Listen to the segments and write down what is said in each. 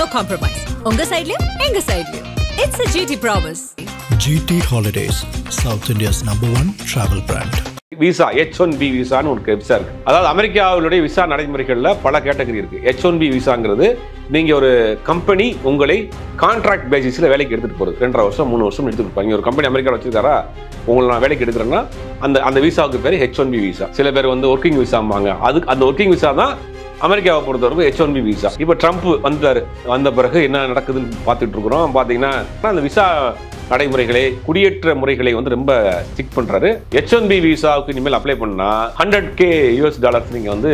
no compromise. Unga side liyo, enga side liyo. It's a GT promise. GT Holidays, South India's #1 travel brand. Visa H1B விசான்னு ஒரு visa இருக்கு. அதாவது அமெரிக்காவுடைய visa நடைமுறைகள்ல பல category இருக்கு. H1B விசாங்கிறது நீங்க ஒரு கம்பெனி உங்களை கான்ட்ராக்ட் பேசிஸ்ல வேலைக்கு எடுத்துட்டு போறது 2.5 வருஷம் 3 வருஷம் எடுத்துட்டு இருப்பாங்க. ஒரு கம்பெனி அமெரிக்காவில் வச்சிருக்காரா உங்களை நான் வேலைக்கு எடுக்கிறேன்னா அந்த விசாவுக்கு பேர் H1B விசா. சில பேர் வந்து ஒர்க்கிங் விசாம்பாங்க. அதுக்கு அந்த ஒர்க்கிங் விசா தான் அமெரிக்காவை பொறுத்தவரைக்கும் H1B விசா. இப்போ ட்ரம்ப் வந்த பிறகு என்ன நடக்குதுன்னு பார்த்துட்டு இருக்கிறோம். பார்த்தீங்கன்னா அந்த விசா நடைமுறைகளை குடியேற்ற முறைகளை வந்து ரொம்ப ஸ்டிக் பண்றாரு. H1B விசாவுக்கு இனிமேல் அப்ளை பண்ணா $100,000 நீங்க வந்து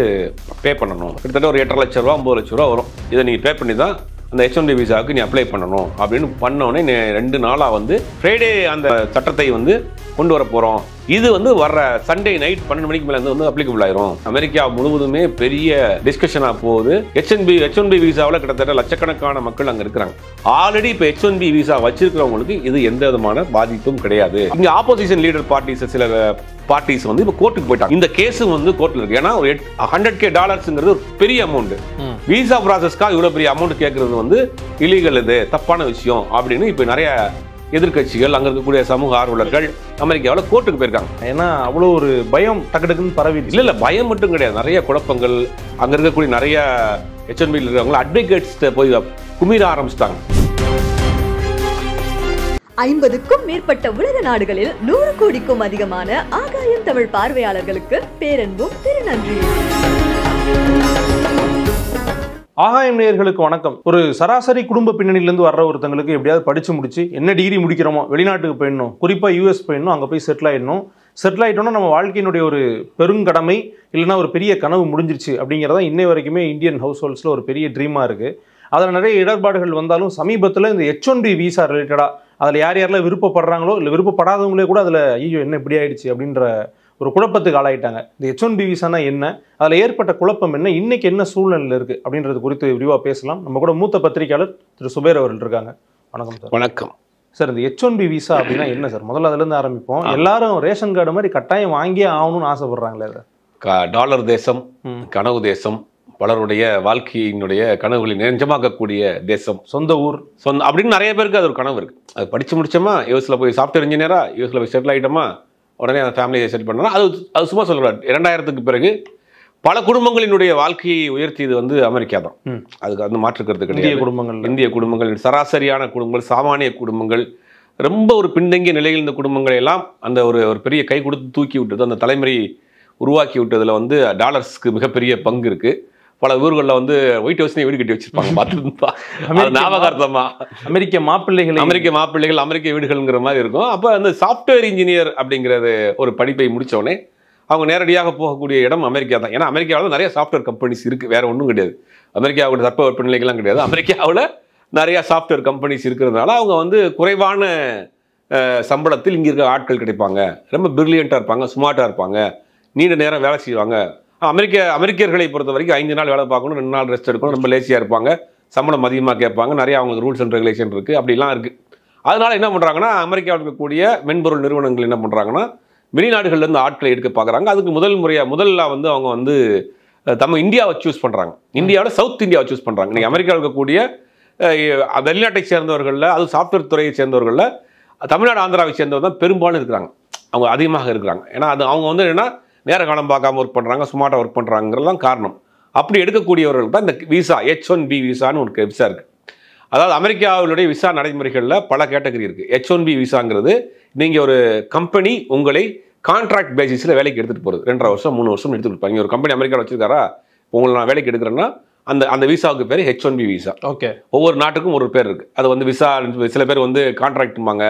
பே பண்ணணும். கிட்டத்தட்ட ஒரு 8.5 லட்சம் ரூபா 9 லட்சம் ரூபா வரும். இதை நீங்க பே பண்ணி தான் அந்த H1B விசாவுக்கு நீ அப்ளை பண்ணணும் அப்படின்னு பண்ணோடனே 2 நாளா வந்து ஃப்ரைடே அந்த சட்டத்தை வந்து கொண்டு வர போறோம். இது வந்து வர்ற சண்டே நைட் 12 மணிக்கு மேல வந்து அப்ளிகபிள் ஆயிரும். அமெரிக்கா முழுவதுமே பெரிய டிஸ்கஷனா போகுது. H1B விசாவில் கிட்டத்தட்ட லட்சக்கணக்கான மக்கள் அங்க இருக்கிறாங்க. ஆல்ரெடி இப்போ H1B விசா வச்சிருக்கிறவங்களுக்கு இது எந்த விதமான பாதிப்பும் கிடையாது. இங்க ஆப்போசிஷன் லீடர் பார்ட்டிஸ் சில பார்ட்டிஸ் வந்து இப்போ கோர்ட்டுக்கு போயிட்டாங்க. இந்த கேஸ் வந்து கோர்ட்ல இருக்கு. ஏன்னா ஒரு $100,000 ஒரு பெரிய அமௌண்ட். விசா ப்ராசஸ்க்காக இவ்வளவு பெரிய அமௌண்ட் கேட்கறது வந்து இல்லீகல், இது தப்பான விஷயம் அப்படின்னு இப்போ நிறைய எதிர்கட்சிகள் அங்க இருக்கக்கூடிய சமூக ஆர்வலர்கள் அமெரிக்காவில் கோர்ட்டுக்கு போயிருக்காங்க. ஏன்னா அவ்வளோ ஒரு பயம் டக்குன்னு பரவி இல்ல பயம் மட்டும் கிடையாது, நிறைய குழப்பங்கள். அங்க இருக்கக்கூடிய நிறைய H1B இருக்கிறவங்க அட்வொகேட்ஸ் போய் குமிர ஆரம்பிச்சிட்டாங்க. 50க்கும் மேற்பட்ட உலக நாடுகளில் 100 கோடிக்கும் அதிகமான ஆகாயம் தமிழ் பார்வையாளர்களுக்கு பேரன்பும் திருநன்றி. ஆகாயம் நேயர்களுக்கு வணக்கம். ஒரு சராசரி குடும்ப பின்னணியிலேருந்து வர்ற ஒருத்தங்களுக்கு எப்படியாவது படித்து முடிச்சு என்ன டிகிரி முடிக்கிறோமோ வெளிநாட்டுக்கு போயிடணும், குறிப்பாக US போயிடணும், அங்கே போய் செட்டில் ஆகிடணும். செட்டில் ஆகிட்டோன்னா நம்ம வாழ்க்கையினுடைய ஒரு பெருங்கடமை இல்லைனா ஒரு பெரிய கனவு முடிஞ்சிருச்சு அப்படிங்கிறதா இன்னை வரைக்குமே இந்தியன் ஹவுஸ் ஹோல்ட்ஸில் ஒரு பெரிய ட்ரீமாக இருக்குது. அதில் நிறைய இடர்பாடுகள் வந்தாலும் சமீபத்தில் இந்த H1B விசா ரிலேட்டடாக அதில் யாரெல்லாம் விருப்பப்படுறாங்களோ இல்லை விருப்பப்படாதவங்களே கூட அதில் ஐயோ என்ன இப்படி ஆயிடுச்சு அப்படின்ற ஒரு குழப்பத்துக்கு ஆளாயிட்டாங்க. இந்த H1B விசானா என்ன, அதில் ஏற்பட்ட குழப்பம் என்ன, இன்னைக்கு என்ன சூழ்நிலையில் இருக்குது அப்படின்றது குறித்து விரிவாக பேசலாம். நம்ம கூட மூத்த பத்திரிகையாளர் திரு சுபேர் அவர்கள் இருக்காங்க. வணக்கம் சார். வணக்கம் சார். இந்த H1B விசா அப்படின்னா என்ன சார்? முதல்ல அதுலேருந்து ஆரம்பிப்போம். எல்லாரும் ரேஷன் கார்டு மாதிரி கட்டாயம் வாங்கியே ஆகணும்னு ஆசைப்படுறாங்களே. டாலர் தேசம், கனவு தேசம், பலருடைய வாழ்க்கையினுடைய கனவுகளை நிஜமாக்கக்கூடிய தேசம், சொந்த ஊர் அப்படின்னு நிறைய பேருக்கு அது ஒரு கனவு இருக்கு. அது படிச்சு முடிச்சோமா யூஎஸ்ல போய் சாஃப்ட்வேர் இன்ஜினியரா யூஎஸ்ல போய் செட்டில் ஆகிட்டோமா, உடனே அந்த ஃபேமிலியை செட்டில் பண்ணா அது சும்மா சொல்லக்கூடாது. 2000க்கு பிறகு பல குடும்பங்களினுடைய வாழ்க்கையை உயர்த்தியது வந்து அமெரிக்கா தான். அதுக்கு வந்து மாற்றுக்கிறது கிடையாது. இந்திய குடும்பங்கள் சராசரியான குடும்பங்கள், சாமானிய குடும்பங்கள், ரொம்ப ஒரு பின்தங்கிய நிலையில் இருந்த குடும்பங்களை எல்லாம் அந்த ஒரு பெரிய கை கொடுத்து தூக்கி விட்டது. அந்த தலைமுறை உருவாக்கி விட்டதுல வந்து டாலர்ஸ்க்கு மிகப்பெரிய பங்கு இருக்கு. பல ஊர்களில் வந்து ஒயிட் ஹவுஸ்னே வீடு கட்டி வச்சிருப்பாங்க. பார்த்துருப்பா ஞாபகார்த்தமா அமெரிக்க மாப்பிள்ளைகள் அமெரிக்க வீடுகள்ங்கிற மாதிரி இருக்கும். அப்போ அந்த சாஃப்ட்வேர் இன்ஜினியர் அப்படிங்கிறது ஒரு படிப்பை முடித்தோடனே அவங்க நேரடியாக போகக்கூடிய இடம் அமெரிக்கா தான். ஏன்னா அமெரிக்காவில் நிறைய சாஃப்ட்வேர் கம்பெனிஸ் இருக்குது, வேற ஒன்றும் கிடையாது. அமெரிக்காவோட தட்பவெப்பநிலைகள்லாம் கிடையாது. அமெரிக்காவில் நிறைய சாஃப்ட்வேர் கம்பெனிஸ் இருக்கிறதுனால அவங்க வந்து குறைவான சம்பளத்தில் இங்கே இருக்க ஆட்கள் கிடைப்பாங்க. ரொம்ப பிரில்லியண்ட்டாக இருப்பாங்க, ஸ்மார்ட்டாக இருப்பாங்க, நீண்ட நேரம் வேலை செய்வாங்க. அமெரிக்கர்களை பொறுத்த வரைக்கும் 5 நாள் வேலை பார்க்கணும், 2 நாள் ரெஸ்ட் எடுக்கணும், ரொம்ப லேசியாக இருப்பாங்க, சம்பளம் அதிகமாக கேட்பாங்க, நிறைய அவங்களுக்கு ரூல்ஸ் அண்ட் ரெகுலேஷன் இருக்குது, அப்படிலாம் இருக்குது. அதனால என்ன பண்ணுறாங்கன்னா அமெரிக்காவில் இருக்கக்கூடிய மென்பொருள் நிறுவனங்கள் என்ன பண்ணுறாங்கன்னா வெளிநாடுகள்லேருந்து ஆட்களை எடுக்க பார்க்குறாங்க. அதுக்கு முதல்ல வந்து அவங்க வந்து இந்தியாவை சூஸ் பண்ணுறாங்க. இந்தியாவில் சவுத் இந்தியாவை சூஸ் பண்ணுறாங்க. இன்றைக்கி அமெரிக்காவில் இருக்கக்கூடிய வெளிநாட்டை சேர்ந்தவர்களில், அது சாஃப்ட்வேர் துறையை சேர்ந்தவர்களில் தமிழ்நாடு ஆந்திராவை சேர்ந்தவர் தான் பெரும்பாலும் இருக்கிறாங்க. அவங்க அதிகமாக இருக்கிறாங்க. ஏன்னா அவங்க வந்து என்னென்னா நேர காலம் பார்க்காம ஒர்க் பண்ணுறாங்க, ஸ்மார்ட்டாக ஒர்க் பண்ணுறாங்கிறதுலாம் காரணம். அப்படி எடுக்கக்கூடியவர்கள் தான் இந்த விசா H1B விசான்னு ஒரு விசா இருக்குது. அதாவது அமெரிக்காவுடைய விசா நடைமுறைகளில் பல கேட்டகரி இருக்குது. H1B விசாங்கிறது நீங்கள் ஒரு கம்பெனி உங்களை கான்ட்ராக்ட் பேசிஸில் வேலைக்கு எடுத்துகிட்டு போகிறது 2.5 வருஷம் 3 வருஷம் எடுத்துகிட்டு இருப்பாங்க. ஒரு கம்பெனி அமெரிக்காவில் வச்சிருக்காரா உங்களை நான் வேலைக்கு எடுக்கிறேன்னா அந்த விசாவுக்கு பேர் H1B விசா. ஓகே. ஒவ்வொரு நாட்டுக்கும் ஒரு பேர் இருக்குது. அது வந்து விசா, சில பேர் வந்து கான்ட்ராக்ட்பாங்க,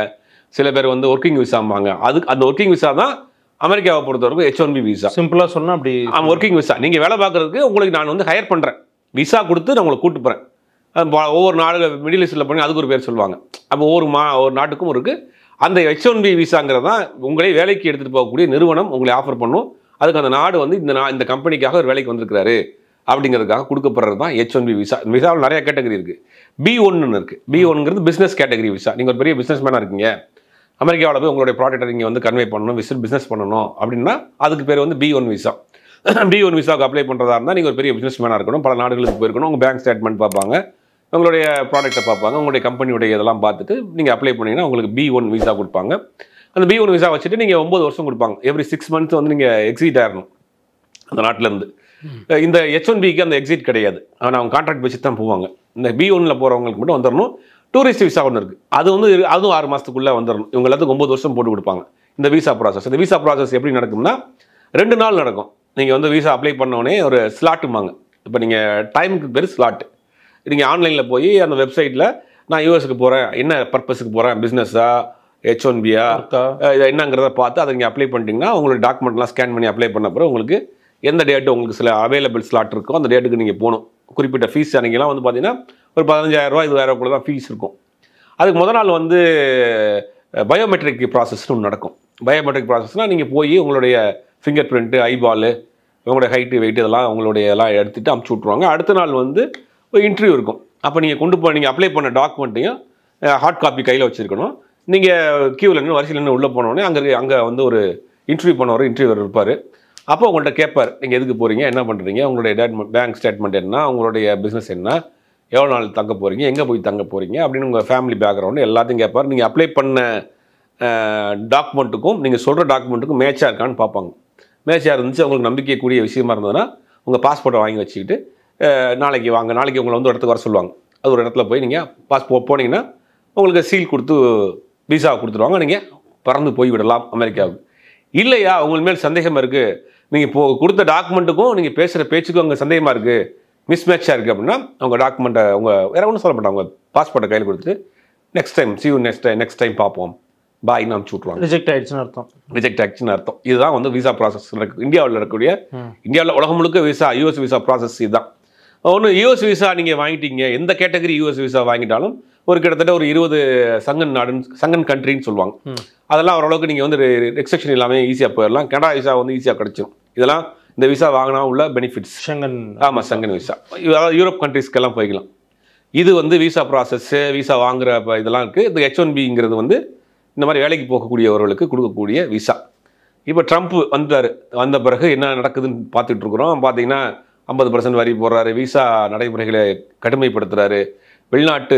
சில பேர் வந்து ஒர்க்கிங் விசாம்பாங்க. அந்த ஒர்க்கிங் விசா தான் அமெரிக்காவை பொறுத்தவரைக்கும் H1B விசா. சிம்பிளாக சொன்னால் அப்படி ஒர்க்கிங் விசா. நீங்கள் வேலை பார்க்குறதுக்கு உங்களுக்கு நான் வந்து ஹையர் பண்ணுறேன், விசா கொடுத்து நான் உங்களை கூப்பிட்டு போகிறேன். ஒவ்வொரு நாடு மிடில் ஈஸ்டில் பண்ணி அதுக்கு ஒரு பேர் சொல்லுவாங்க. அப்போ ஒவ்வொரு நாட்டுக்கும் இருக்குது. அந்த H1B விசாங்கிறது தான் உங்களை வேலைக்கு எடுத்துகிட்டு போகக்கூடிய நிறுவனம் உங்களை ஆஃபர் பண்ணும். அதுக்கு அந்த நாடு வந்து இந்த கம்பெனிக்காக ஒரு வேலைக்கு வந்திருக்கிறாரு அப்படிங்கிறதுக்காக கொடுக்கப்படுறது தான் H1B விசா. விசாவில் நிறைய கேட்டகரி இருக்குது. B1 இருக்குது. B1ங்கிறது பிஸ்னஸ் கேட்டகரி விசா. நீங்கள் ஒரு பெரிய பிஸ்னஸ் மேனாக இருக்கீங்க, அமெரிக்காவில் போய் உங்களுடைய ப்ராடக்ட்டை நீங்கள் வந்து கன்வே பண்ணணும், பிஸ்னஸ் பண்ணணும் அப்படின்னா அதுக்கு பேர் வந்து B1 விசா. B1 விசாவுக்கு அப்ளை பண்ணுறதா இருந்தால் நீங்கள் ஒரு பெரிய பிஸ்னஸ் மேனாக இருக்கணும், பல நாடுகளுக்கு போயிருக்கணும், உங்கள் பேங்க் ஸ்டேட்மெண்ட் பார்ப்பாங்க, உங்களுடைய ப்ராடக்ட்டை பார்ப்பாங்க, உங்களுடைய கம்பெனியுடைய இதெல்லாம் பார்த்துட்டு நீங்கள் அப்ளை பண்ணிங்கன்னா உங்களுக்கு B1 விசா கொடுப்பாங்க. அந்த B1 விசா வச்சுட்டு நீங்கள் 9 வருஷம் கொடுப்பாங்க. எவ்ரி 6 months வந்து நீங்கள் எக்ஸிட் ஆகணும் அந்த நாட்டிலேருந்து. இந்த H1Bக்கு அந்த எக்ஸிட் கிடையாது, ஆனால் அவங்க கான்ட்ராக்ட் வச்சு தான் போவாங்க. இந்த B1ல போகிறவங்களுக்கு மட்டும் வந்துடணும். டூரிஸ்ட் விசா ஒன்று இருக்குது, அது வந்து அதுவும் 6 மாதத்துக்குள்ளே வந்துடணும். இவங்க எல்லாத்துக்கும் 9 வருஷம் போட்டு கொடுப்பாங்க இந்த விசா ப்ராசஸ். இந்த விசா ப்ராசஸ் எப்படி நடக்கும்னா 2 நாள் நடக்கும். நீங்கள் வந்து விசா அப்ளை பண்ணோடனே ஒரு ஸ்லாட்டுமாங்க. இப்போ நீங்கள் டைமுக்கு பேர் ஸ்லாட்டு. நீங்கள் ஆன்லைனில் போய் அந்த வெப்சைட்டில் நான் யூஎஸ்க்கு போகிறேன், என்ன பர்பஸுக்கு போகிறேன், பிஸ்னஸா H1Bயா இதை என்னங்கிறத பார்த்து அதை நீங்கள் அப்ளை பண்ணிட்டீங்கன்னா உங்களோட டாக்குமெண்ட்லாம் ஸ்கேன் பண்ணி அப்ளை பண்ண பிறகு உங்களுக்கு எந்த டேட்டு உங்களுக்கு சில அவைலபிள் ஸ்லாட் இருக்கோ அந்த டேட்டுக்கு நீங்கள் போகணும். குறிப்பிட்ட ஃபீஸ் அன்றைக்கெல்லாம் வந்து பார்த்தீங்கன்னா ஒரு 15,000 20,000 கூட தான் ஃபீஸ் இருக்கும். அதுக்கு முதல் நாள் வந்து பயோமெட்ரிக் ப்ராசஸ்னு ஒன்று நடக்கும். பயோமெட்ரிக் ப்ராசஸ்னால் நீங்கள் போய் உங்களுடைய ஃபிங்கர் பிரிண்ட்டு, ஐபாலு, உங்களுடைய ஹைட்டு, வெயிட் இதெல்லாம் உங்களுடைய எல்லாம் எடுத்துகிட்டு அமுச்சு விட்ருவாங்க. அடுத்த நாள் வந்து ஒரு இன்டர்வியூ இருக்கும். அப்போ நீங்கள் நீங்கள் அப்ளை பண்ண டாக்குமெண்ட்டையும் ஹார்ட் காப்பி கையில் வச்சுருக்கணும். நீங்கள் க்யூவில் நின்று வரிசையில் நின்று உள்ளே போனோடனே அங்கே வந்து ஒரு இன்டர்வியூ பண்ணவர் இன்டர்வியூவர் இருப்பார். அப்போ உங்கள்கிட்ட கேட்பார், நீங்கள் எதுக்கு போகிறீங்க, என்ன பண்ணுறீங்க, உங்களுடைய பேங்க் ஸ்டேட்மெண்ட் என்ன, உங்களுடைய பிஸ்னஸ் என்ன, எவ்வளோ நாள் தங்க போகிறீங்க, எங்கே போய் தங்க போகிறீங்க அப்படின்னு உங்கள் ஃபேமிலி பேக்ரவுண்டு எல்லாத்தையும் கேட்பார். நீங்கள் அப்ளை பண்ண டாக்குமெண்ட்டுக்கும் நீங்கள் சொல்கிற டாக்குமெண்ட்டுக்கும் மேட்சாக இருக்கான்னு பார்ப்பாங்க. மேட்சாக இருந்துச்சு உங்களுக்கு நம்பிக்கைக்கூடிய விஷயமா இருந்ததுன்னா உங்கள் பாஸ்போர்ட்டை வாங்கி வச்சுக்கிட்டு நாளைக்கு வாங்க, நாளைக்கு உங்களை வந்து ஒரு இடத்துக்கு வர சொல்லுவாங்க. அது ஒரு இடத்துல போய் நீங்கள் பாஸ்போர்ட் போனீங்கன்னா உங்களுக்கு சீல் கொடுத்து விசா கொடுத்துருவாங்க. நீங்கள் பறந்து போய் விடலாம் அமெரிக்காவுக்கு. இல்லையா உங்களுக்கு மேல் சந்தேகமாக இருக்குது, நீங்கள் இப்போ கொடுத்த டாக்குமெண்ட்டுக்கும் நீங்கள் பேசுகிற பேச்சுக்கும் அங்கே சந்தேகமாக இருக்குது, மிஸ்மேட்சாக இருக்குது அப்படின்னா உங்கள் டாக்குமெண்ட்டை வேறு ஒன்றும் சொல்ல மாட்டாங்க, உங்கள் பாஸ்போர்ட்டை கையில் கொடுத்துட்டு next time C you next time பார்ப்போம் பாய்னு அனுப்பிச்சு விட்ருவாங்க. ரிஜெக்ட் ஆயிடுச்சுன்னு அர்த்தம். ரிஜெக்ட் ஆயிடுச்சுன்னு அர்த்தம். இதுதான் வந்து விசா ப்ராசஸ் இந்தியாவில் இருக்கக்கூடிய, இந்தியாவில் உலகம் முழுக்க விசா யூஎஸ் விசா ப்ராசஸ் இதுதான். ஒன்று யூஎஸ் விசா நீங்கள் வாங்கிட்டீங்க, எந்த கேட்டகரி யூஎஸ் விசா வாங்கிட்டாலும் ஒரு கிட்டத்தட்ட ஒரு 20 சங்கன் கண்ட்ரின்னு சொல்லுவாங்க. அதெல்லாம் ஓரளவுக்கு நீங்கள் வந்து ரெஸ்ட்ரிக்ஷன் இல்லாமல் ஈஸியாக போயிடலாம். கனடா விசா வந்து ஈஸியாக கிடச்சிடும். இதெல்லாம் இந்த விசா வாங்கினா உள்ள பெனிஃபிட்ஸ். ஷெங்கன், ஆமாம் ஷெங்கன் விசா, அதாவது யூரோப் கண்ட்ரிஸ்க்கெல்லாம் போய்க்கலாம். இது வந்து விசா ப்ராசஸ்ஸு, விசா வாங்குற இதெல்லாம் இருக்குது. இந்த H1Bங்கிறது வந்து இந்த மாதிரி வேலைக்கு போகக்கூடியவர்களுக்கு கொடுக்கக்கூடிய விசா. இப்போ ட்ரம்ப் வந்த பிறகு என்ன நடக்குதுன்னு பார்த்துட்டு இருக்கிறோம். பார்த்தீங்கன்னா 50% வரி போடுறாரு, விசா நடைமுறைகளை கடுமைப்படுத்துகிறாரு, வெளிநாட்டு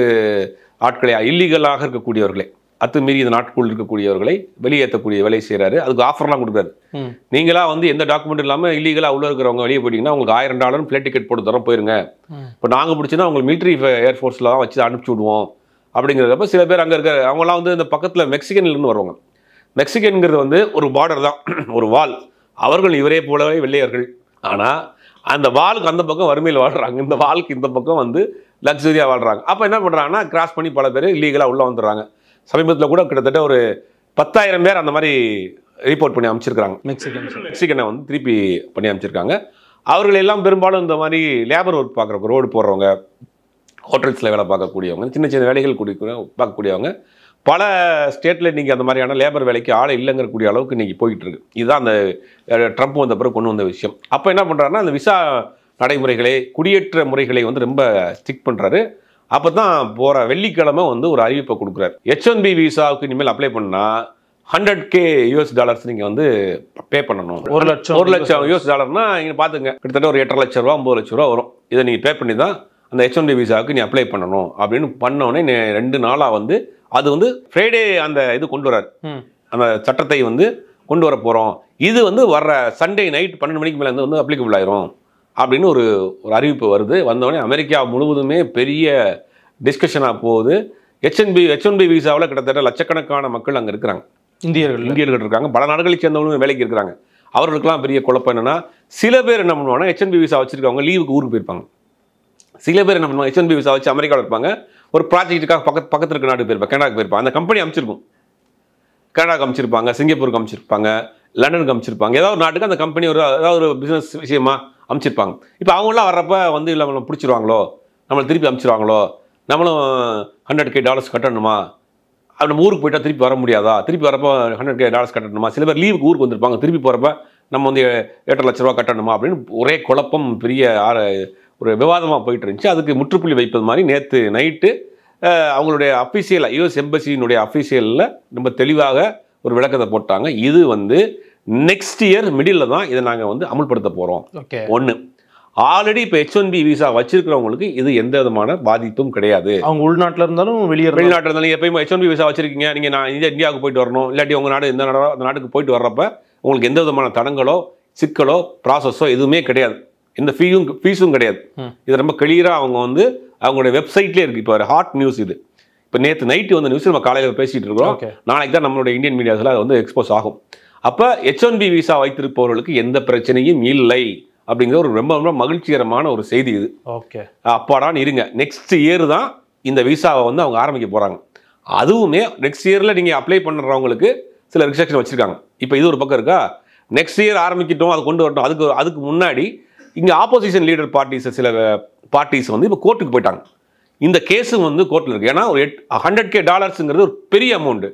ஆட்களை இல்லீகலாக இருக்கக்கூடியவர்களை அத்துமீறி இந்த நாட்டுக்குள் இருக்கக்கூடியவர்களை வெளியேற்றக்கூடிய வேலை செய்கிறாரு. அதுக்கு ஆஃபர்லாம் கொடுக்குறாரு. நீங்களா வந்து எந்த டாக்குமெண்ட் இல்லாமல் இல்லீகலாக உள்ள இருக்கிறவங்க வெளியே போயிட்டீங்கன்னா உங்களுக்கு $1000 ஃப்ளைட் டிக்கெட் போட்டு தரோம், போயிருங்க. இப்போ நாங்கள் பிடிச்சின்னா உங்களுக்கு மிலிட்ரி ஏர்ஃபோர்ஸில் தான் வச்சு அனுப்பிச்சி விடுவோம் அப்படிங்கிறப்ப சில பேர் அங்கே இருக்க அவங்களாம் வந்து இந்த பக்கத்தில் மெக்சிகன்லேருந்து வருவாங்க. மெக்சிகன்கிறது வந்து ஒரு பார்டர் தான், ஒரு வால். அவர்கள் இவரே போலவே வெள்ளையர்கள். ஆனால் அந்த வாலுக்கு அந்த பக்கம் வறுமையில் வாழ்கிறாங்க, இந்த வாலுக்கு இந்த பக்கம் வந்து லக்ஸரியாக வாழ்கிறாங்க. அப்போ என்ன பண்ணுறாங்கன்னா கிராஸ் பண்ணி பல பேர் இல்லீகலாக உள்ளே வந்துடுறாங்க. சமீபத்தில் கூட கிட்டத்தட்ட ஒரு 10,000 பேர் அந்த மாதிரி ரிப்போர்ட் பண்ணி அமைச்சிருக்காங்க. மெக்சிகனை வந்து திருப்பி பண்ணி அமைச்சிருக்காங்க. அவர்கள் எல்லாம் பெரும்பாலும் இந்த மாதிரி லேபர் ஒர்க் பார்க்குறவங்க, ரோடு போடுறவங்க, ஹோட்டல்ஸில் வேலை பார்க்கக்கூடியவங்க, சின்ன சின்ன வேலைகள் பார்க்கக்கூடியவங்க. பல ஸ்டேட்டில் இன்றைக்கி அந்த மாதிரியான லேபர் வேலைக்கு ஆளை இல்லைங்கக்கூடிய அளவுக்கு இன்றைக்கி போயிட்டு இருக்கு. இதுதான் அந்த ட்ரம்ப் வந்த பிறகு கொண்டு வந்த விஷயம். அப்போ என்ன பண்ணுறாருன்னா அந்த விசா நடைமுறைகளை, குடியேற்ற முறைகளை வந்து ரொம்ப ஸ்டிக் பண்ணுறாரு. அப்போ தான் போகிற வெள்ளிக்கிழமை வந்து ஒரு அறிவிப்பை கொடுக்குறாரு. H1B விசாவுக்கு இனிமேல் அப்ளை பண்ணால் $100,000 நீங்கள் வந்து பே பண்ணணும். $1,00,000 இங்கே பார்த்துங்க, கிட்டத்தட்ட ஒரு 8.5 லட்ச ரூபா 9 லட்ச ரூபா வரும். இதை நீங்கள் பே பண்ணி தான் அந்த H1B விசாவுக்கு நீ அப்ளை பண்ணணும் அப்படின்னு பண்ணோடனே 2 நாளாக வந்து அது வந்து ஃப்ரைடே அந்த இது கொண்டு வராரு, அந்த சட்டத்தை வந்து கொண்டு வர போகிறோம். இது வந்து வர்ற சண்டே நைட் 12 மணிக்கு மேலே வந்து அப்ளிகபிள் ஆயிரும் அப்படின்னு ஒரு அறிவிப்பு வருது. வந்தோடனே அமெரிக்கா முழுவதுமே பெரிய டிஸ்கஷனாக போகுது. H1B விசாவில் கிட்டத்தட்ட லட்சக்கணக்கான மக்கள் அங்கே இருக்கிறாங்க, இந்தியர்கள் இருக்காங்க, பல நாடுகளை சேர்ந்தவங்களும் வேலைக்கு இருக்கிறாங்க. அவர்களுக்கெல்லாம் பெரிய குழப்பம் என்னென்னா, சில பேர் என்ன பண்ணுவாங்கன்னா H1B விசா வச்சுருக்கவங்க லீவுக்கு ஊருக்கு போயிருப்பாங்க. சில பேர் என்ன பண்ணுவாங்க, H1B விசா வச்சு அமெரிக்காவில் இருப்பாங்க, ஒரு ப்ராஜெக்ட்டுக்காக பக்கத்தில் இருக்க நாடு போயிருப்பாங்க, கனடாக்கு போயிருப்பாங்க. அந்த கம்பெனி அமைச்சிருக்கும், கனடாக்கு அமைச்சிருப்பாங்க, சிங்கப்பூருக்கு அமைச்சிருப்பாங்க, லண்டனுக்கு அமைச்சிருப்பாங்க, ஏதாவது ஒரு நாட்டுக்கு அந்த கம்பெனி ஏதாவது ஒரு பிஸ்னஸ் விஷயமா அமைச்சிருப்பாங்க. இப்போ அவங்களாம் வர்றப்ப வந்து இல்லை நம்மளை பிடிச்சிருவாங்களோ, நம்மளை திருப்பி அமைச்சிருவாங்களோ, நம்மளும் $100,000 கட்டணுமா, அப்படி நம்ம ஊருக்கு போயிட்டால் திருப்பி வர முடியாதா, திருப்பி வரப்போ $100,000 கட்டணுமா, சில பேர் லீவுக்கு ஊருக்கு வந்திருப்பாங்க, திருப்பி போகிறப்ப நம்ம வந்து 8.5 லட்ச ரூபா கட்டணுமா அப்படின்னு ஒரே குழப்பம், பெரிய ஒரு விவாதமாக போயிட்டு இருந்துச்சு. அதுக்கு முற்றுப்புள்ளி வைப்பது மாதிரி நேற்று நைட்டு அவங்களுடைய அஃபீஷியலாக யூஎஸ் எம்பசியினுடைய அஃபீஷியலில் ரொம்ப தெளிவாக ஒரு விளக்கத்தை போட்டாங்க. இது வந்து நெக்ஸ்ட் இயர் மிடில் தான் இதை நாங்கள் வந்து அமுல்படுத்த போகிறோம். ஒன்று ஆல்ரெடி இப்போ H1B விசா வச்சிருக்கிறவங்களுக்கு இது எந்த விதமான பாதிப்பும் கிடையாது. அவங்க உள்நாட்டில் இருந்தாலும் வெளிநாட்டில் இருந்தாலும் எப்பயுமே H1B விசா வச்சிருக்கீங்க, நீங்கள் நான் இந்தியாவுக்கு போயிட்டு வரணும், இல்லாட்டி உங்கள் நாடு எந்த நாடோ அந்த நாட்டுக்கு போயிட்டு வர்றப்ப உங்களுக்கு எந்த விதமான தடங்களோ சிக்கலோ ப்ராசஸோ எதுவுமே கிடையாது, எந்த ஃபீஸும் கிடையாது. இது ரொம்ப கிளியராக அவங்க வந்து அவங்களுடைய வெப்சைட்லேயே இருக்குது. இப்போ ஹாட் நியூஸ் இது. இப்போ நேற்று நைட்டு வந்த நியூஸ் நம்ம காலையில் பேசிகிட்டு இருக்கிறோம். நாளைக்கு தான் நம்மளுடைய இந்தியன் மீடியாஸில் அது வந்து எக்ஸ்போஸ் ஆகும். அப்போ H1B விசா வைத்திருப்பவர்களுக்கு எந்த பிரச்சனையும் இல்லை அப்படிங்கிற ஒரு ரொம்ப ரொம்ப மகிழ்ச்சிகரமான ஒரு செய்தி இது. ஓகே, அப்பாடான்னு இருங்க. நெக்ஸ்ட் இயர் தான் இந்த விசாவை வந்து அவங்க ஆரம்பிக்க போகிறாங்க. அதுவுமே நெக்ஸ்ட் இயரில் நீங்கள் அப்ளை பண்ணுறவங்களுக்கு சில ரிஸ்ட்ரிக்ஷன் வச்சுருக்காங்க. இப்போ இது ஒரு பக்கம் இருக்கா, நெக்ஸ்ட் இயர் ஆரம்பிக்கிட்டோம், அதை கொண்டு வரட்டும். அதுக்கு முன்னாடி இங்கே ஆப்போசிஷன் லீடர் பார்ட்டிஸ் சில பார்ட்டிஸ் வந்து இப்போ கோர்ட்டுக்கு போயிட்டாங்க. இந்த கேஸும் வந்து கோர்ட்டில் இருக்குது. ஏன்னா ஒரு $100,000 ஒரு பெரிய அமௌண்ட்.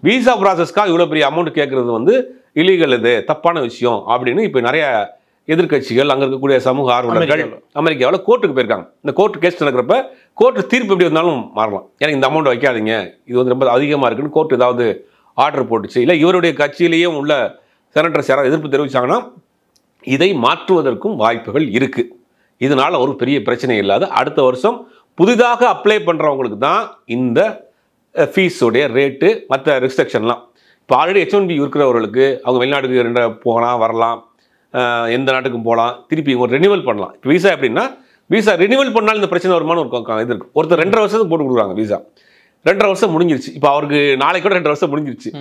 விசா ப்ராசஸ்க்காக இவ்வளோ பெரிய அமௌண்ட் கேட்குறது வந்து இல்லீகல், இது தப்பான விஷயம் அப்படின்னு இப்போ நிறைய எதிர்கட்சிகள், அங்கே இருக்கக்கூடிய சமூக ஆர்வலர்கள் அமெரிக்காவில் கோர்ட்டுக்கு போயிருக்காங்க. இந்த கோர்ட்டு கேஸ் நடக்கிறப்ப கோர்ட்டு தீர்ப்பு எப்படி இருந்தாலும் மாறலாம். ஏன்னா இந்த அமௌண்ட் வைக்காதீங்க, இது வந்து ரொம்ப அதிகமாக இருக்குன்னு கோர்ட்டு ஏதாவது ஆர்டர் போட்டுச்சு, இல்லை இவருடைய கட்சியிலேயே உள்ள செனட்டர்ஸ் யாராவது எதிர்ப்பு தெரிவித்தாங்கன்னா இதை மாற்றுவதற்கும் வாய்ப்புகள் இருக்குது. இதனால் ஒரு பெரிய பிரச்சனை இல்லாத அடுத்த வருஷம் புதிதாக அப்ளை பண்ணுறவங்களுக்கு தான் இந்த ஃபீஸோடைய ரேட்டு மற்ற ரெஸ்ட்ரிக்ஷன்லாம். இப்போ ஆல்ரெடி H1B இருக்கிறவர்களுக்கு அவங்க வெளிநாட்டுக்கு போகலாம், வரலாம், எந்த நாட்டுக்கும் போகலாம், திருப்பி ஒரு ரெனிவல் பண்ணலாம். இப்போ விசா எப்படின்னா விசா ரினிவல் பண்ணாலும் இந்த பிரச்சனை வருமானம் இது இருக்குது. ஒருத்தர் 2.5 வருஷத்துக்கு போட்டு கொடுக்குறாங்க விசா, 2.5 வருஷம் முடிஞ்சிருச்சு. இப்போ அவருக்கு நாளைக்கு கூட 2.5 வருஷம் முடிஞ்சிருச்சு.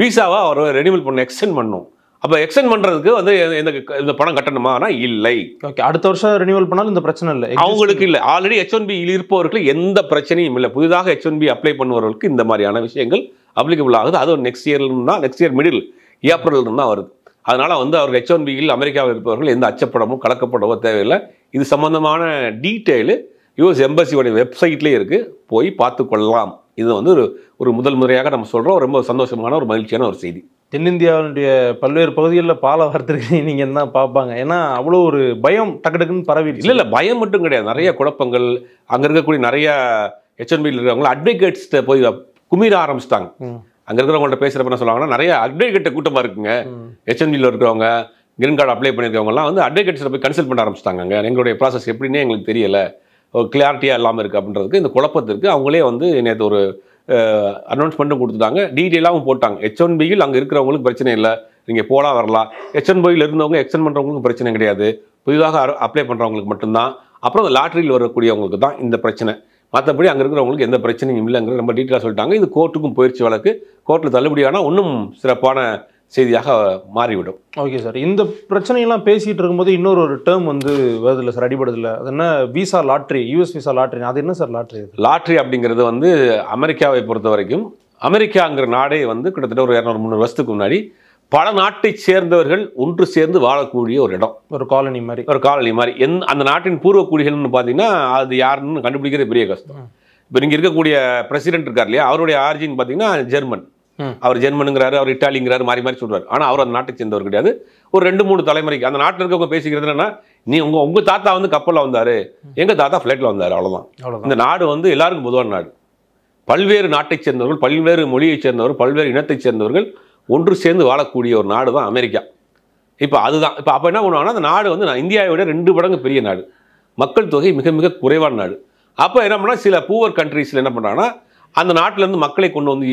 விசாவை அவர் ரெனிவல் பண்ண எக்ஸ்டெண்ட் பண்ணணும். அப்போ எக்ஸ்டெண்ட் பண்ணுறதுக்கு வந்து இந்த பணம் கட்டணுமானா இல்லை. ஓகே, அடுத்த வருஷம் ரினிவல் பண்ணாலும் இந்த பிரச்சனை இல்லை அவங்களுக்கு. இல்லை, ஆல்ரெடி H1B இருப்பவர்களுக்கு எந்த பிரச்சனையும் இல்லை. புதிதாக H1B அப்ளை பண்ணுவவர்களுக்கு இந்த மாதிரியான விஷயங்கள் அப்ளிகபிள் ஆகுது. அது ஒரு நெக்ஸ்ட் இயர் மிடில் ஏப்ரல் தான் வருது. அதனால் வந்து அவர்கள் H1Bயில் அமெரிக்காவில் இருப்பவர்கள் எந்த அச்சப்படமும் கலக்கப்படவோ தேவையில்லை. இது சம்பந்தமான டீட்டெயிலு யுஎஸ் எம்பசியோடைய வெப்சைட்லேயே இருக்குது, போய் பார்த்து கொள்ளலாம். இது வந்து ஒரு முதல் முறையாக நம்ம சொல்கிறோம். ரொம்ப சந்தோஷமான ஒரு மகிழ்ச்சியான ஒரு செய்தி. தென்னிந்தியாவுடைய பல்வேறு பகுதிகளில் பாலை வார்த்தைக்கு நீங்கள் என்ன பார்ப்பாங்க? ஏன்னா அவ்வளோ ஒரு பயம் டக்கு டக்குன்னு பரவிடுச்சு. இல்லை பயம் மட்டும் கிடையாது, நிறைய குழப்பங்கள். அங்கே இருக்கக்கூடிய நிறைய H1Bயில் இருக்கிறவங்க அட்வொகேட்ஸ்கிட்ட போய் குமிர ஆரம்பிச்சிட்டாங்க. அங்கே இருக்கிறவங்கள்ட்ட பேசுகிறப்ப என்ன சொல்லுவாங்கன்னா, நிறைய அட்வொகேட் கூட்டமாக இருக்குங்க. H1Bயில் இருக்கிறவங்க, கிரீன் கார்டு அப்ளை பண்ணியிருக்கவங்கலாம் வந்து அட்வொகேட்ஸில் போய் கன்சல்ட் பண்ண ஆரம்பிச்சிட்டாங்க. எங்களுடைய ப்ராசஸ் எப்படின்னே எங்களுக்கு தெரியலை, ஒரு கிளாரிட்டியாக இல்லாமல் இருக்குது அப்படின்றதுக்கு, இந்த குழப்பத்திற்கு அவங்களே வந்து நேற்று ஒரு அனௌன்ஸ்மெண்ட்டும் கொடுத்துட்டாங்க, டீட்டெயிலாகவும் போட்டாங்க. H1Bயில் அங்கே இருக்கிறவங்களுக்கு பிரச்சனை இல்லை, நீங்கள் போகலாம் வரலாம். H1Bயில் இருந்தவங்க எக்ஸ்டெண்ட் பண்ணுறவங்களுக்கு பிரச்சனை கிடையாது, புதிதாக அப்ளை பண்ணுறவங்களுக்கு மட்டும்தான். அப்புறம் அந்த லாட்ரியில் வரக்கூடியவங்களுக்கு தான் இந்த பிரச்சனை. மற்றபடி அங்கே இருக்கிறவங்களுக்கு எந்த பிரச்சனையும் இல்லைங்கிற ரொம்ப டீட்டெயிலாக சொல்லிட்டாங்க. இது கோர்ட்டுக்கும் போயிடுச்சு வழக்கு. கோர்ட்டில் தள்ளுபடியானால் இன்னும் சிறப்பான செய்தியாக மாறிவிடும். ஓகே சார், இந்த பிரச்சனையெல்லாம் பேசிகிட்டு இருக்கும்போது இன்னொரு டேர்ம் வந்து வருதில்லை சார், அடிபடுதில்லை. அது என்ன, visa lottery, US visa lottery. அது என்ன சார் லாட்ரி? லாட்ரி அப்படிங்கிறது வந்து அமெரிக்காவை பொறுத்த வரைக்கும், அமெரிக்காங்கிற நாடே வந்து கிட்டத்தட்ட ஒரு 200-300 வருஷத்துக்கு முன்னாடி பல நாட்டை சேர்ந்தவர்கள் ஒன்று சேர்ந்து வாழக்கூடிய ஒரு இடம், ஒரு காலனி மாதிரி. ஒரு காலனி மாதிரி. அந்த நாட்டின் பூர்வக்குடிகள்னு பார்த்தீங்கன்னா அது யாருன்னு கண்டுபிடிக்கிறது பெரிய கஷ்டம். இப்போ நீங்கள் இருக்கக்கூடிய பிரசிடென்ட் இருக்கார் இல்லையா, அவருடைய ஆரிஜின் பார்த்தீங்கன்னா ஜெர்மன். அவர் ஜெர்மனுங்கிறாரு, அவர் இட்டாலிங்கிறாரு, மாறி மாறி சொல்றாரு. ஆனால் அவர் அந்த நாட்டை சேர்ந்தவர் கிடையாது. ஒரு 2-3 தலைமுறைக்கு அந்த நாட்டில் இருக்கவங்க பேசிக்கிறது என்னன்னா, நீ உங்க தாத்தா வந்து கப்பலில் வந்தாரு, எங்க தாத்தா ஃப்ளைட்டில் வந்தாரு, அவ்வளோதான். இந்த நாடு வந்து எல்லாருக்கும் பொதுவான நாடு. பல்வேறு நாட்டை சேர்ந்தவர்கள், பல்வேறு மொழியை சேர்ந்தவர்கள், பல்வேறு இனத்தை சேர்ந்தவர்கள் ஒன்று சேர்ந்து வாழக்கூடிய ஒரு நாடு தான் அமெரிக்கா. இப்போ அதுதான். இப்போ அப்போ என்ன பண்ணுவாங்கன்னா, அந்த நாடு வந்து இந்தியாவை விட 2 மடங்கு பெரிய நாடு, மக்கள் தொகை மிக மிக குறைவான நாடு. அப்போ என்ன பண்ணால் சில பூவர் கண்ட்ரீஸில் என்ன பண்ணுறாங்கன்னா, அந்த நாட்டிலேருந்து மக்களை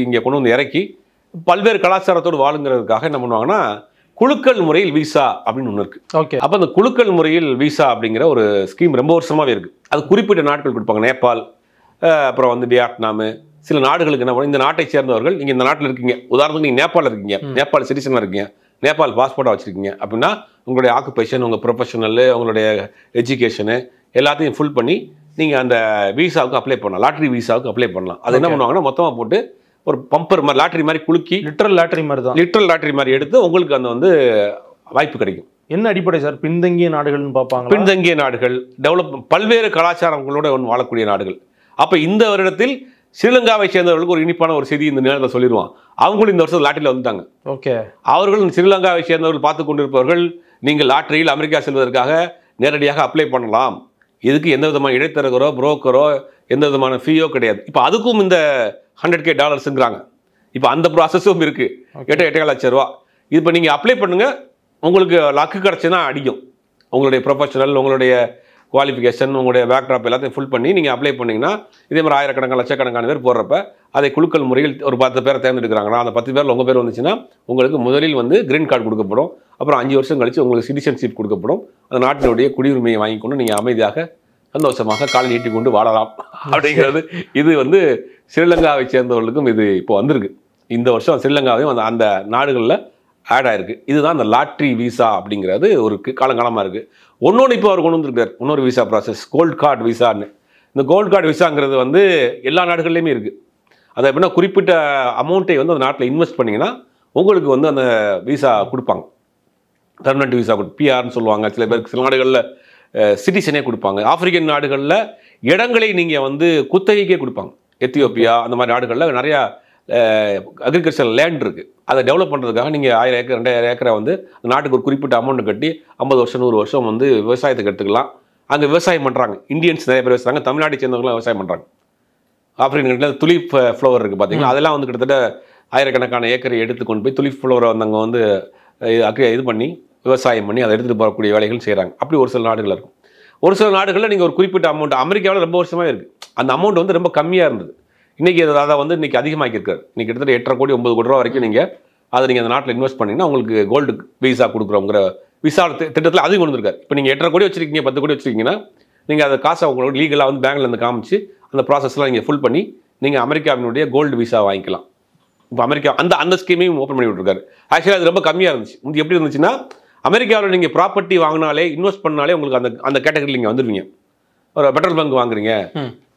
இங்கே கொண்டு வந்து இறக்கி பல்வேறு கலாச்சாரத்தோடு வாழுங்கிறதுக்காக என்ன பண்ணுவாங்கன்னா, குழுக்கள் முறையில் விசா அப்படின்னு ஒன்று இருக்குது. ஓகே, அப்போ அந்த குழுக்கள் முறையில் விசா அப்படிங்கிற ஒரு ஸ்கீம் ரொம்ப வருஷமாகவே இருக்குது. அது குறிப்பிட்ட நாட்கள் கொடுப்பாங்க. நேபாள், அப்புறம் வந்து வியட்நாமு, சில நாடுகளுக்கு என்ன பண்ணும், இந்த நாட்டை சேர்ந்தவர்கள் நீங்கள் இந்த நாட்டில் இருக்கீங்க, உதாரணத்துக்கு நீங்கள் நேபாளில் இருக்கீங்க, நேபாள் சிட்டிசனாக இருக்கீங்க, நேபாள் பாஸ்போர்ட்டாக வச்சுருக்கீங்க அப்படின்னா, உங்களுடைய ஆக்குபேஷன், உங்கள் ப்ரொஃபஷனலு, உங்களுடைய எஜுகேஷனு எல்லாத்தையும் ஃபுல் பண்ணி நீங்கள் அந்த விசாவுக்கு அப்ளை பண்ணலாம், லாட்ரி விசாவுக்கு அப்ளை பண்ணலாம். அது என்ன பண்ணுவாங்கன்னா, மொத்தமாக போட்டு ஒரு பம்பர் மாதிரி லாட்ரி மாதிரி குலுக்கி, லிட்டரல் லாட்ரி மாதிரி தான், லிட்டரல் லாட்ரி மாதிரி எடுத்து உங்களுக்கு அந்த வந்து வாய்ப்பு கிடைக்கும். என்ன அடிப்படை சார்? பின்தங்கிய நாடுகள்னு பார்ப்பாங்க. பின்தங்கிய நாடுகள், பல்வேறு கலாச்சாரங்களோட வாழக்கூடிய நாடுகள். அப்போ இந்த வருடத்தில் ஸ்ரீலங்காவை சேர்ந்தவர்களுக்கு ஒரு இனிப்பான ஒரு செய்தி இந்த நேரத்தில் சொல்லிடுவான். அவங்களும் இந்த வருஷம் லாட்டரியில் வந்துட்டாங்க. ஓகே, அவர்கள் ஸ்ரீலங்காவை சேர்ந்தவர்கள் பார்த்து கொண்டிருப்பவர்கள், நீங்கள் லாட்டரியில் அமெரிக்கா செல்வதற்காக நேரடியாக அப்ளை பண்ணலாம். இதுக்கு எந்த விதமான இடைத்தரகரோ புரோக்கரோ எந்த விதமான ஃபீயோ கிடையாது. இப்போ அதுக்கும் இந்த $100,000 இப்போ அந்த ப்ராசஸும் இருக்குது. 8,000 ரூபா. இப்போ நீங்கள் அப்ளை பண்ணுங்கள், உங்களுக்கு லக்கு கிடச்சுன்னா அடிக்கும். உங்களுடைய ப்ரொஃபஷனல், உங்களுடைய குவாலிஃபிகேஷன், உங்களுடைய பேக்ட்ராப் எல்லாத்தையும் ஃபுல் பண்ணி நீங்கள் அப்ளை பண்ணிங்கன்னா இதே மாதிரி ஆயிரக்கணக்கான லட்சக்கணக்கான பேர் போடுறப்ப அதை குழுக்கள் முறையில் ஒரு 10 பேரை தேர்ந்தெடுக்கிறாங்கன்னா அந்த 10 பேரில் உங்கள் பேர் வந்துச்சுன்னா உங்களுக்கு முதலில் வந்து கிரீன் கார்டு கொடுக்கப்படும். அப்புறம் 5 வருஷம் கழிச்சு உங்களுக்கு சிட்டிசன்ஷிப் கொடுக்கப்படும். அந்த நாட்டினுடைய குடியுரிமையை வாங்கிக்கொண்டு நீங்கள் அமைதியாக சந்தோஷமாக காலை நீட்டி கொண்டு வாழலாம் அப்படிங்கிறது. இது வந்து ஸ்ரீலங்காவை சேர்ந்தவர்களுக்கும் இது இப்போ வந்திருக்கு. இந்த வருஷம் ஸ்ரீலங்காவையும் அந்த நாடுகளில் ஆட் ஆயிருக்கு. இதுதான் அந்த லாட்ரி விசா அப்படிங்கிறது ஒரு காலங்காலமாக இருக்குது. ஒன்று இப்போ அவர் கொண்டு வந்துருக்கார், இன்னொரு விசா ப்ராசஸ், கோல்டு கார்டு விசான்னு. இந்த கோல்டு கார்டு விசாங்கிறது வந்து எல்லா நாடுகள்லையுமே இருக்குது. அதை எப்படின்னா குறிப்பிட்ட அமௌண்ட்டை வந்து அந்த நாட்டில் இன்வெஸ்ட் பண்ணிங்கன்னா உங்களுக்கு வந்து அந்த விசா கொடுப்பாங்க. பெர்மனெண்ட் விசா பிஆர்னு சொல்லுவாங்க. சில பேருக்கு சில நாடுகளில் சிட்டிசனே கொடுப்பாங்க. ஆப்பிரிக்கன் நாடுகளில் இடங்களை நீங்கள் வந்து குத்தகைக்கே கொடுப்பாங்க. எத்தியோப்பியா அந்த மாதிரி நாடுகளில் நிறையா அக்ரிகல்ச்சர் லேண்ட் இருக்குது. அதை டெவலப் பண்ணுறதுக்காக நீங்கள் 1000 ஏக்கர் 2000 ஏக்கரை வந்து நாட்டுக்கு ஒரு குறிப்பிட்ட அமௌண்ட் கட்டி 50 வருஷம் 100 வருஷம் வந்து விவசாயத்துக்கு எடுத்துக்கலாம். அங்கே விவசாயம் பண்ணுறாங்க. இந்தியன்ஸ் நிறைய பேர் விவசாயிங்க, தமிழ்நாட்டை சேர்ந்தவங்களாம் விவசாயம் பண்ணுறாங்க. ஆப்பிரிக்கன் கண்ட்ரியில் துலிப் ஃப்ளவர் இருக்குது பார்த்தீங்கன்னா, அதெல்லாம் வந்து கிட்டத்தட்ட ஆயிரக்கணக்கான ஏக்கரை எடுத்து கொண்டு போய் துலிப் ஃப்ளவரை வந்து அங்கே வந்து இது பண்ணி விவசாயம் பண்ணி அதை எடுத்துகிட்டு போகக்கூடிய வேலைகள் செய்கிறாங்க. அப்படி ஒரு சில நாடுகள் இருக்கும். ஒரு சில நாடுகளில் நீங்கள் ஒரு குறிப்பிட்ட அமௌண்ட், அமெரிக்காவில் ரொம்ப வருஷமாக இருக்குது, அந்த அமௌண்ட் வந்து ரொம்ப கம்மியாக இருந்தது. இன்றைக்கி அதை வந்து இன்றைக்கி அதிகமாக்கியிருக்காரு. இன்றைக்கி கிட்டத்தட்ட 8.5 கோடி 9 கோடி ரூபா வரைக்கும் நீங்கள் அதை நீங்கள் அந்த நாட்டில் இன்வெஸ்ட் பண்ணிங்கன்னா உங்களுக்கு கோல்டு விசா கொடுக்குறோங்கிற விசா திட்டத்தில் அதையும் கொண்டு வந்திருக்காரு. இப்போ நீங்கள் 8.5 கோடி வச்சுருக்கீங்க, 10 கோடி வச்சுருக்கீங்கன்னா நீங்கள் அதை காசை அவங்களோட லீகலாக வந்து பேங்க்ல இருந்து காமிச்சு அந்த ப்ராசஸ்லாம் நீங்கள் ஃபுல் பண்ணி நீங்கள் அமெரிக்காவினுடைய கோல்டு விசா வாங்கிக்கலாம். இப்போ அமெரிக்கா அந்த ஸ்கீமையும் ஓப்பன் பண்ணி விட்டுருக்காரு. ஆக்சுவலாக அது ரொம்ப கம்மியாக இருந்துச்சு. இது எப்படி இருந்துச்சுன்னா, அமெரிக்காவில் நீங்கள் ப்ராப்பர்ட்டி வாங்கினாலே இன்வெஸ்ட் பண்ணாலே உங்களுக்கு அந்த கேட்டகரியில் நீங்கள் வந்துடுவீங்க. ஒரு பெட்ரோல் பங்க் வாங்குறீங்க,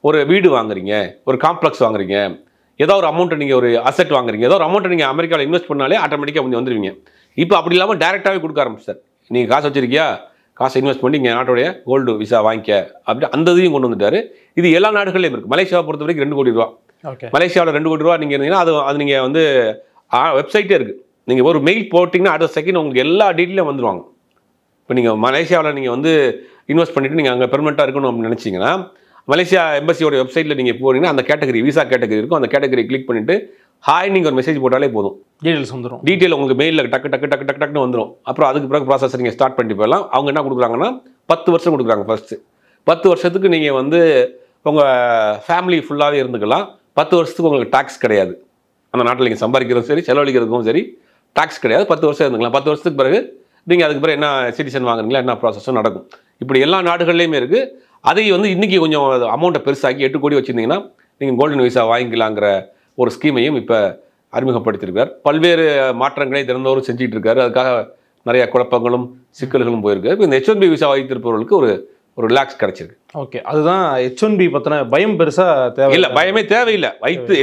ஒரு வீடு வாங்குறீங்க, ஒரு காம்ப்ளெக்ஸ் வாங்குறீங்க, ஏதோ ஒரு அமௌண்ட்டை நீங்கள் ஒரு அசெட் வாங்குறீங்க, ஏதோ ஒரு அமௌண்ட்டை நீங்கள் அமெரிக்காவில் இன்வெஸ்ட் பண்ணாலே ஆட்டோமேட்டிக்காக கொஞ்சம் வந்துடுவீங்க. இப்போ அப்படி இல்லாமல் டேரெக்டாகவே கொடுக்க ஆரம்பிச்சார். நீங்கள் காசு வச்சிருக்கியா, காசை இன்வெஸ்ட் பண்ணி இங்கே நாட்டுடைய கோல்டு விசா வாங்கிக்க அப்படி அந்த இதையும் கொண்டு வந்துட்டார். இது எல்லா நாடுகள்லையும் இருக்குது. மலேசியாவை பொறுத்த வரைக்கும் 2 கோடி ரூபா. மலேசியாவில் 2 கோடி ரூபா நீங்கள் இருந்தீங்கன்னா அது நீங்கள் வந்து வெப்சைட்டே இருக்குது. நீங்கள் ஒரு மெயில் போட்டிங்கன்னா அடுத்த செகண்ட் உங்களுக்கு எல்லா டீட்டெயிலும் வந்துடுவாங்க. இப்போ நீங்கள் மலேசியாவில் நீங்கள் வந்து இன்வெஸ்ட் பண்ணிவிட்டு நீங்கள் அங்கே பெர்மனெண்ட்டாக இருக்கணும் அப்படின்னு நினச்சிங்கன்னா மலேசியா எம்பசியோட வெப்சைட்டில் நீங்கள் போனீங்கன்னா அந்த கேட்டகரி விசா கேட்டகரி இருக்கும். அந்த கேட்டகரி கிளிக் பண்ணிவிட்டு ஹாய் நீங்கள் ஒரு மெசேஜ் போட்டாலே போதும், டீட்டெயில்ஸ் வந்துடும். டீட்டெயில் உங்களுக்கு மெயிலில் டக்குன்னு வந்துடும். அப்புறம் அதுக்கு பிறகு ப்ராசஸ் நீங்கள் ஸ்டார்ட் பண்ணிட்டு போயிடலாம். அவங்க என்ன கொடுக்குறாங்கன்னா 10 வருஷம் கொடுக்குறாங்க. ஃபர்ஸ்ட்டு 10 வருஷத்துக்கு நீங்கள் வந்து உங்கள் ஃபேமிலி ஃபுல்லாகவே இருந்துக்கலாம். 10 வருஷத்துக்கு உங்களுக்கு டாக்ஸ் கிடையாது. அந்த நாட்டில் நீங்கள் சம்பாதிக்கிறதும் சரி செலவழிக்கிறதுக்கும் சரி டாக்ஸ் கிடையாது. 10 வருஷம் இருந்துக்கலாம். 10 வருஷத்துக்கு பிறகு நீங்கள் அதுக்கு பிறகு என்ன சிட்டிசன் வாங்குறீங்களா என்ன ப்ராசஸும் நடக்கும். இப்படி எல்லா நாடுகள்லையுமே இருக்குது. அதை வந்து இன்றைக்கி கொஞ்சம் அமௌண்ட்டை பெருசாக்கி 8 கோடி வச்சுருந்தீங்கன்னா நீங்கள் கோல்டன் விசா வாங்கிக்கலாங்கிற ஒரு ஸ்கீமையும் இப்போ அறிமுகப்படுத்தியிருக்கார். பல்வேறு மாற்றங்களை தினந்தோறும் செஞ்சுட்டு இருக்காரு. அதுக்காக நிறைய குழப்பங்களும் சிக்கல்களும் போயிருக்கு. இப்போ இந்த H1B விசா வைத்திருப்பவர்களுக்கு ஒரு ரிலாக்ஸ் கிடைச்சிருக்கு. ஓகே, அதுதான் H1B பற்றின பயம் பெருசாக தேவை இல்லை, பயமே தேவையில்லை.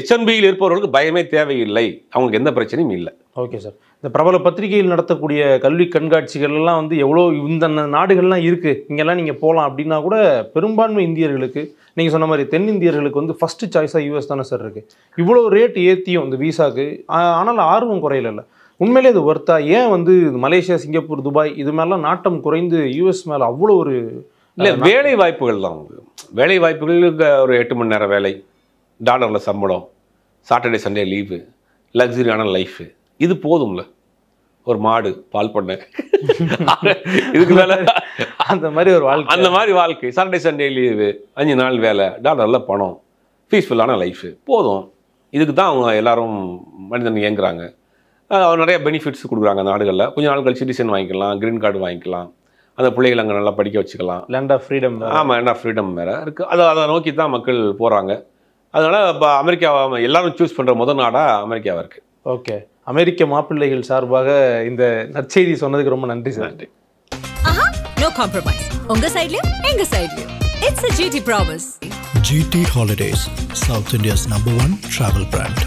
H1Bயில் இருப்பவர்களுக்கு பயமே தேவையில்லை. அவங்களுக்கு எந்த பிரச்சனையும் இல்லை. ஓகே சார், இந்த பிரபல பத்திரிகையில் நடத்தக்கூடிய கல்வி கண்காட்சிகள்லாம் வந்து எவ்வளோ இந்த நாடுகள்லாம் இருக்குது, இங்கெல்லாம் நீங்கள் போகலாம் அப்படின்னா கூட பெரும்பான்மை இந்தியர்களுக்கு நீங்கள் சொன்ன மாதிரி தென்னிந்தியர்களுக்கு வந்து ஃபஸ்ட்டு சாய்ஸாக யூஎஸ் தானே சார் இருக்குது. இவ்வளோ ரேட் ஏற்றியும் இந்த விசாவுக்கு, ஆனால் ஆர்வம் குறையில. உண்மையிலே இது ஒர்த்தா? ஏன் வந்து மலேசியா, சிங்கப்பூர், துபாய் இது மாதிரிலாம் நாட்டம் குறைந்து யூஎஸ் மேலே அவ்வளோ ஒரு இல்லை வேலை வாய்ப்புகள் தான். வேலை வாய்ப்புகளுக்கு ஒரு 8 மணி நேரம் வேலை, டாலரில் சம்பளம், சாட்டர்டே சண்டே லீவு, லக்ஸரியான லைஃபு, இது போதும்ல. ஒரு மாடு, பால் பண்ணை, இதுக்கு மேலே அந்த மாதிரி ஒரு வாழ்க்கை, அந்த மாதிரி வாழ்க்கை, சாட்டர்டே சண்டே லீவு, 5 நாள் வேலை, டாலரில் பணம், பீஸ்ஃபுல்லான லைஃபு போதும். இதுக்கு தான் அவங்க எல்லாரும் மனிதன் இயங்குறாங்க. அவர் நிறைய பெனிஃபிட்ஸ் கொடுக்குறாங்க அந்த நாடுகளில். கொஞ்சம் நாள் கழிச்சு சிட்டிசன் வாங்கிக்கலாம், க்ரீன் கார்டு வாங்கிக்கலாம், அந்த பிள்ளைகள் அங்கே நல்லா படிக்க வச்சுக்கலாம். Land of freedom. ஆமாம், லேண்ட் ஆஃப் ஃப்ரீடம் வேறு இருக்குது. அதை நோக்கி தான் மக்கள் போகிறாங்க. அதனால் இப்போ அமெரிக்காவை எல்லாரும் சூஸ் பண்ணுற முதல் நாடாக அமெரிக்காவாக இருக்குது. ஓகே, அமெரிக்க மாப்பிள்ளைகள் சார்பாக இந்த நற்செய்தி சொன்னதுக்கு ரொம்ப நன்றி சார். நன்றி. No compromise. உங்க சைடுலயும் எங்க சைடுலயும். It's a GT promise. GT Holidays, South India's #1 travel brand.